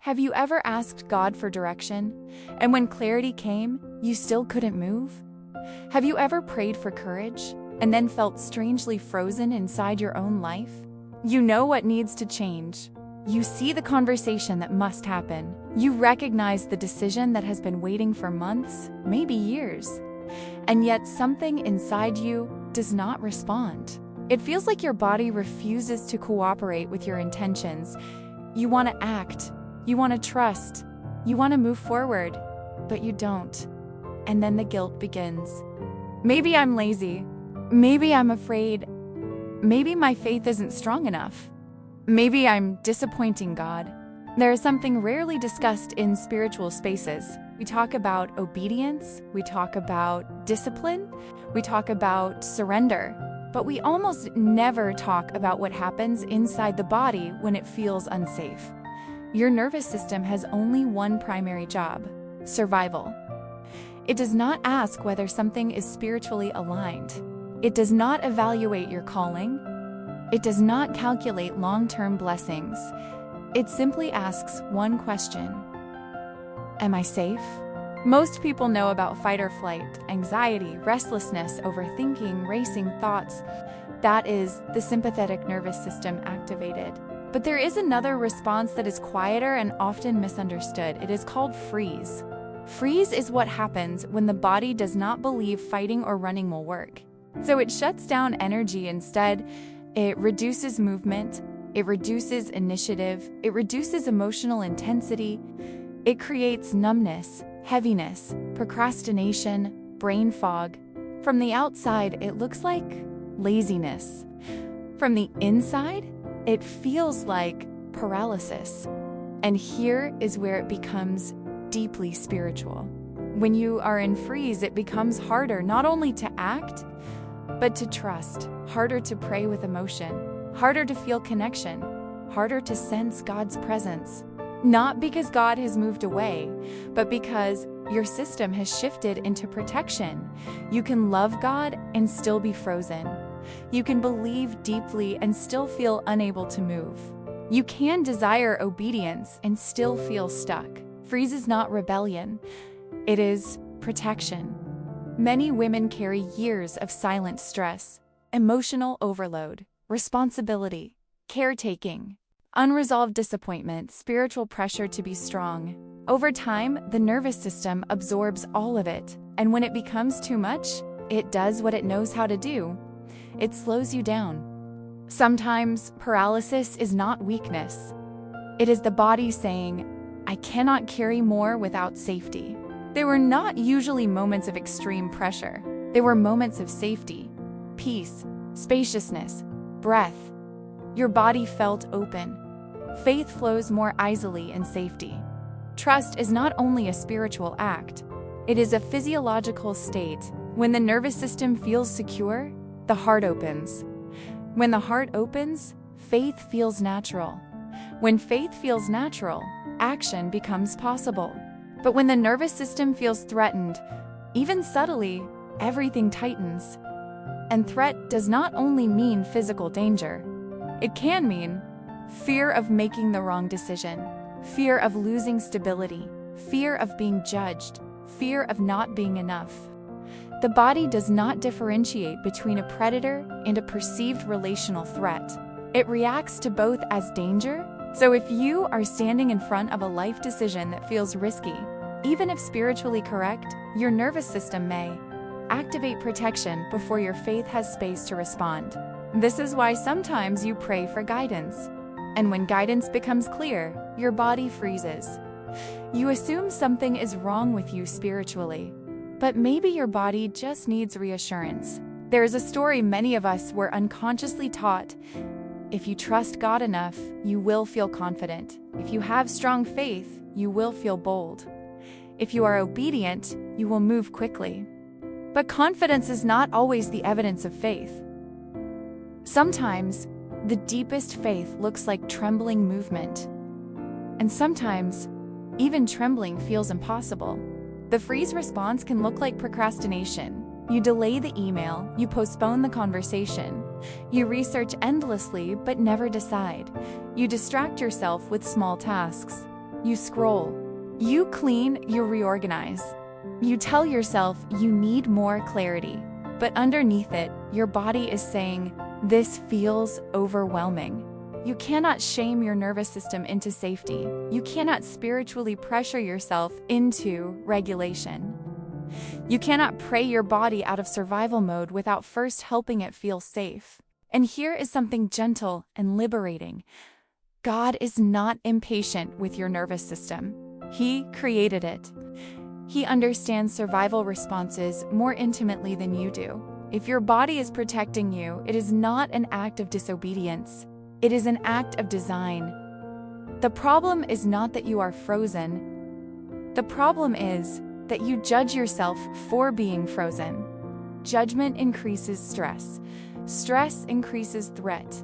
Have you ever asked God for direction, and when clarity came, you still couldn't move? Have you ever prayed for courage, and then felt strangely frozen inside your own life? You know what needs to change. You see the conversation that must happen. You recognize the decision that has been waiting for months, maybe years. And yet something inside you does not respond. It feels like your body refuses to cooperate with your intentions. You want to act. You want to trust. You want to move forward, but you don't. And then the guilt begins. Maybe I'm lazy. Maybe I'm afraid. Maybe my faith isn't strong enough. Maybe I'm disappointing God. There is something rarely discussed in spiritual spaces. We talk about obedience, we talk about discipline, we talk about surrender, but we almost never talk about what happens inside the body when it feels unsafe. Your nervous system has only one primary job: survival. It does not ask whether something is spiritually aligned. It does not evaluate your calling. It does not calculate long-term blessings. It simply asks one question: am I safe? Most people know about fight or flight, anxiety, restlessness, overthinking, racing thoughts. That is the sympathetic nervous system activated. But there is another response that is quieter and often misunderstood. It is called freeze. Freeze is what happens when the body does not believe fighting or running will work. So it shuts down energy instead. It reduces movement. It reduces initiative. It reduces emotional intensity. It creates numbness, heaviness, procrastination, brain fog. From the outside, it looks like laziness. From the inside, it feels like paralysis. And here is where it becomes deeply spiritual. When you are in freeze, it becomes harder not only to act, but to trust, harder to pray with emotion, harder to feel connection, harder to sense God's presence. Not because God has moved away, but because your system has shifted into protection. You can love God and still be frozen. You can believe deeply and still feel unable to move. You can desire obedience and still feel stuck. Freeze is not rebellion. It is protection. Many women carry years of silent stress, emotional overload, responsibility, caretaking, unresolved disappointment, spiritual pressure to be strong. Over time, the nervous system absorbs all of it, and when it becomes too much, it does what it knows how to do. It slows you down. Sometimes paralysis is not weakness. It is the body saying, I cannot carry more without safety. They were not usually moments of extreme pressure. They were moments of safety, peace, spaciousness, breath. Your body felt open. Faith flows more easily in safety. Trust is not only a spiritual act, it is a physiological state. When the nervous system feels secure, the heart opens. When the heart opens, faith feels natural. When faith feels natural, action becomes possible. But when the nervous system feels threatened, even subtly, everything tightens. And threat does not only mean physical danger. It can mean fear of making the wrong decision, fear of losing stability, fear of being judged, fear of not being enough. The body does not differentiate between a predator and a perceived relational threat. It reacts to both as danger. So if you are standing in front of a life decision that feels risky, even if spiritually correct, your nervous system may activate protection before your faith has space to respond. This is why sometimes you pray for guidance. And when guidance becomes clear, your body freezes. You assume something is wrong with you spiritually. But maybe your body just needs reassurance. There is a story many of us were unconsciously taught. If you trust God enough, you will feel confident. If you have strong faith, you will feel bold. If you are obedient, you will move quickly. But confidence is not always the evidence of faith. Sometimes, the deepest faith looks like trembling movement. And sometimes, even trembling feels impossible. The freeze response can look like procrastination. You delay the email, you postpone the conversation. You research endlessly but never decide. You distract yourself with small tasks. you scroll. You clean, you reorganize. You tell yourself you need more clarity. But underneath it, your body is saying, "This feels overwhelming." You cannot shame your nervous system into safety. You cannot spiritually pressure yourself into regulation. You cannot pray your body out of survival mode without first helping it feel safe. And here is something gentle and liberating. God is not impatient with your nervous system. He created it. He understands survival responses more intimately than you do. If your body is protecting you, it is not an act of disobedience. It is an act of design. The problem is not that you are frozen. The problem is that you judge yourself for being frozen. Judgment increases stress. Stress increases threat.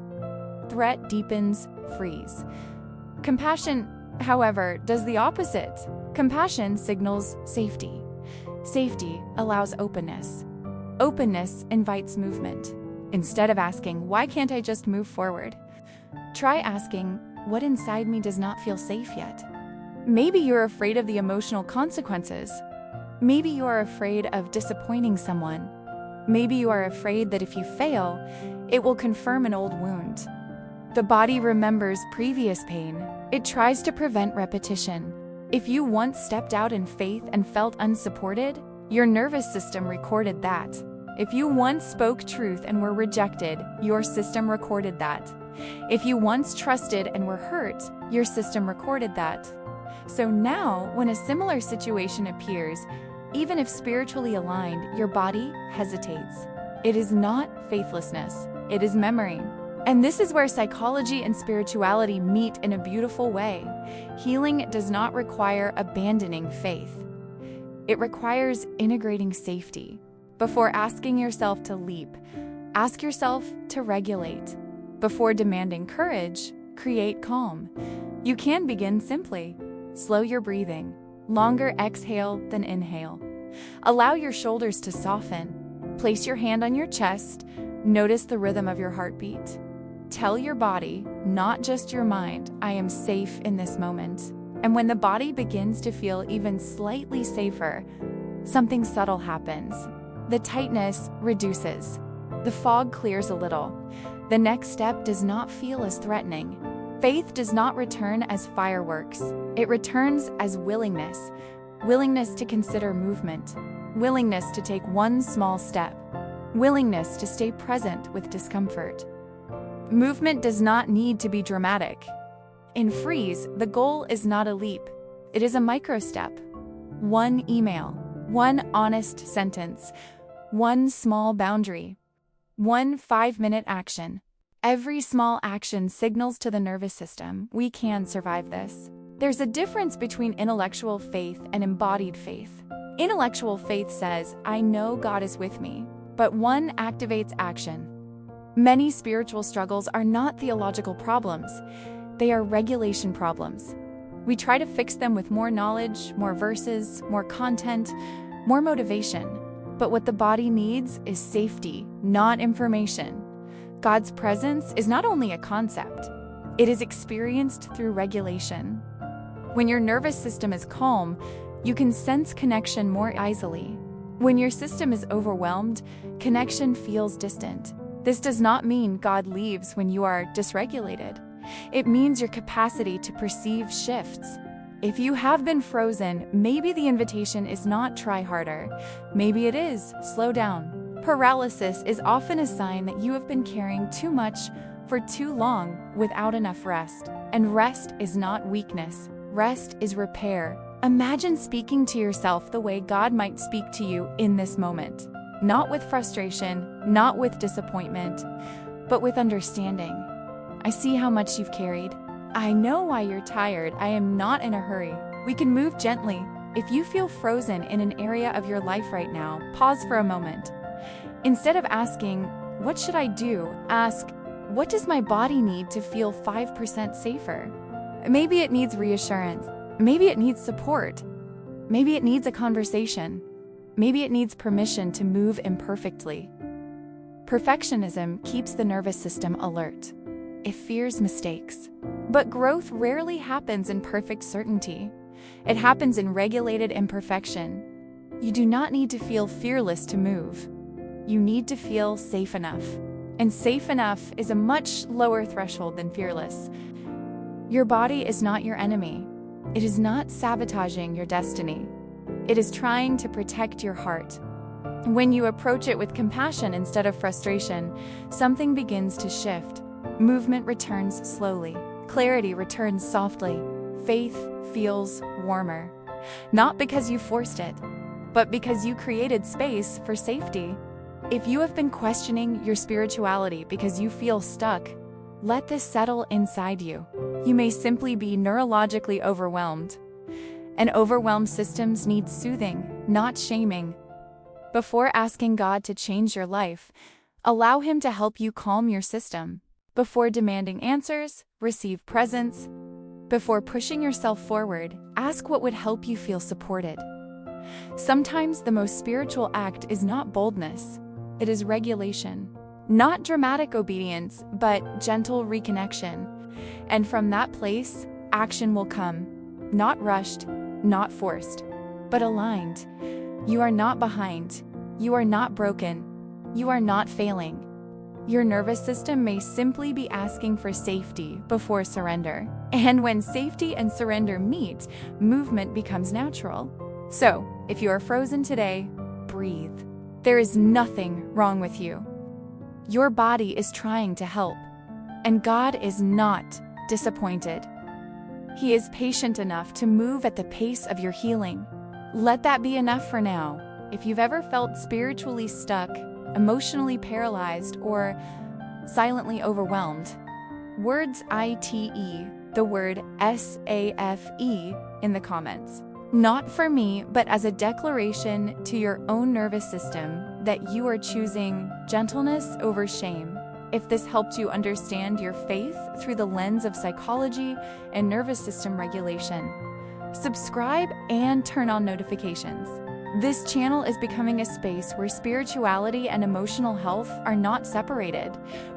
Threat deepens freeze. Compassion, however, does the opposite. Compassion signals safety. Safety allows openness. Openness invites movement. Instead of asking, "Why can't I just move forward?" try asking, "What inside me does not feel safe yet?" Maybe you're afraid of the emotional consequences. Maybe you are afraid of disappointing someone. Maybe you are afraid that if you fail, it will confirm an old wound. The body remembers previous pain. It tries to prevent repetition. If you once stepped out in faith and felt unsupported, your nervous system recorded that. If you once spoke truth and were rejected, your system recorded that. If you once trusted and were hurt, your system recorded that. So now, when a similar situation appears, even if spiritually aligned, your body hesitates. It is not faithlessness, it is memory. And this is where psychology and spirituality meet in a beautiful way. Healing does not require abandoning faith. It requires integrating safety. Before asking yourself to leap, ask yourself to regulate. Before demanding courage, create calm. You can begin simply. Slow your breathing. Longer exhale than inhale. Allow your shoulders to soften. Place your hand on your chest. Notice the rhythm of your heartbeat. Tell your body, not just your mind, "I am safe in this moment." And when the body begins to feel even slightly safer, something subtle happens. The tightness reduces. The fog clears a little. The next step does not feel as threatening. Faith does not return as fireworks. It returns as willingness. Willingness to consider movement. Willingness to take one small step. Willingness to stay present with discomfort. Movement does not need to be dramatic. In freeze, the goal is not a leap. It is a micro step. One email, one honest sentence, one small boundary, one 5-minute action. Every small action signals to the nervous system, we can survive this. There's a difference between intellectual faith and embodied faith. Intellectual faith says, "I know God is with me," but one activates action. Many spiritual struggles are not theological problems. They are regulation problems. We try to fix them with more knowledge, more verses, more content, more motivation. But what the body needs is safety, not information. God's presence is not only a concept, it is experienced through regulation. When your nervous system is calm, you can sense connection more easily. When your system is overwhelmed, connection feels distant. This does not mean God leaves when you are dysregulated. It means your capacity to perceive shifts. If you have been frozen, maybe the invitation is not try harder. Maybe it is slow down. Paralysis is often a sign that you have been carrying too much for too long without enough rest. And rest is not weakness. Rest is repair. Imagine speaking to yourself the way God might speak to you in this moment. Not with frustration, not with disappointment, but with understanding. I see how much you've carried. I know why you're tired. I am not in a hurry. We can move gently. If you feel frozen in an area of your life right now, pause for a moment. Instead of asking, "What should I do?" ask, "What does my body need to feel 5% safer?" Maybe it needs reassurance. Maybe it needs support. Maybe it needs a conversation. Maybe it needs permission to move imperfectly. Perfectionism keeps the nervous system alert. It fears mistakes. But growth rarely happens in perfect certainty. It happens in regulated imperfection. You do not need to feel fearless to move. You need to feel safe enough. And safe enough is a much lower threshold than fearless. Your body is not your enemy. It is not sabotaging your destiny. It is trying to protect your heart. When you approach it with compassion instead of frustration, something begins to shift. Movement returns slowly. Clarity returns softly. Faith feels warmer. Not because you forced it, but because you created space for safety. If you have been questioning your spirituality because you feel stuck, let this settle inside you. You may simply be neurologically overwhelmed. And overwhelmed systems need soothing, not shaming. Before asking God to change your life, allow Him to help you calm your system. Before demanding answers, receive presence. Before pushing yourself forward, ask what would help you feel supported. Sometimes the most spiritual act is not boldness, it is regulation. Not dramatic obedience, but gentle reconnection. And from that place, action will come. Not rushed, not forced, but aligned. You are not behind. You are not broken. You are not failing. Your nervous system may simply be asking for safety before surrender. And when safety and surrender meet, movement becomes natural. So, if you are frozen today, breathe. There is nothing wrong with you. Your body is trying to help, and God is not disappointed. He is patient enough to move at the pace of your healing. Let that be enough for now. If you've ever felt spiritually stuck, emotionally paralyzed, or silently overwhelmed, words ITE, the word SAFE in the comments. Not for me, but as a declaration to your own nervous system that you are choosing gentleness over shame. If this helped you understand your faith through the lens of psychology and nervous system regulation, subscribe and turn on notifications. This channel is becoming a space where spirituality and emotional health are not separated,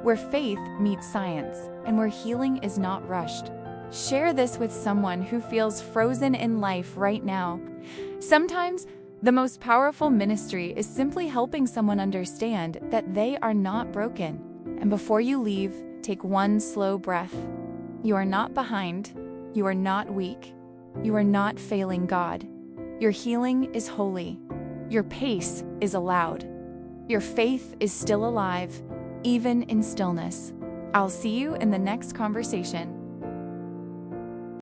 where faith meets science, and where healing is not rushed. Share this with someone who feels frozen in life right now. Sometimes, the most powerful ministry is simply helping someone understand that they are not broken. And before you leave, take one slow breath. You are not behind. You are not weak. You are not failing God. Your healing is holy. Your pace is allowed. Your faith is still alive, even in stillness. I'll see you in the next conversation.